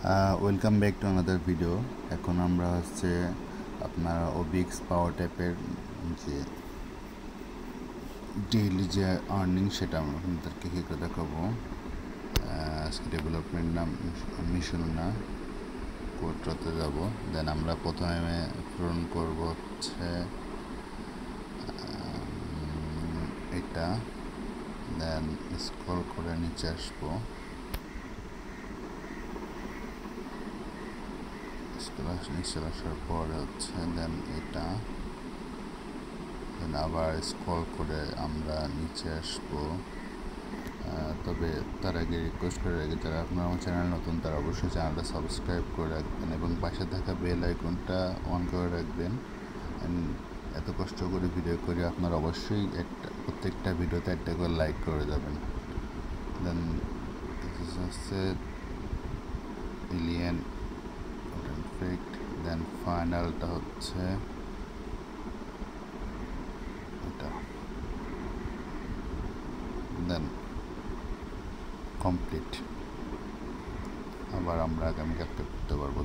Welcome back to another video. এখন আমরা আপনার ওবিএক্স পাওয়ার ট্যাপের যে ডেইলি যে আর্নিং সেটা আমরা আপনাদেরকে কী করে দেখাবো। আজকে ডেভেলপমেন্ট নাম মিশন না কোডটাতে যাব। দেন আমরা প্রথমে পূরণ করব এটা। দেন স্ক্রল করে নিচে আসবো। নিচে আসার পরে দেন এটা, দেন আবার স্ক্রল করে আমরা নিচে আসবো। তবে তার আগে রিকোয়েস্ট করে রাখি, যারা আপনার আমার চ্যানেল নতুন তারা অবশ্যই চ্যানেলটা সাবস্ক্রাইব করে রাখবেন এবং পাশে থাকা বেল আইকনটা অন করে রাখবেন। এত কষ্ট করে ভিডিও করে আপনারা অবশ্যই প্রত্যেকটা ভিডিওতে একটা করে লাইক করে যাবেন। দেন এলিয়েন ইফেক্ট, দেন ফাইনালটা এটা, দেন কমপ্লিট। আবার আমরা আগামী কালকে করতে পারবো।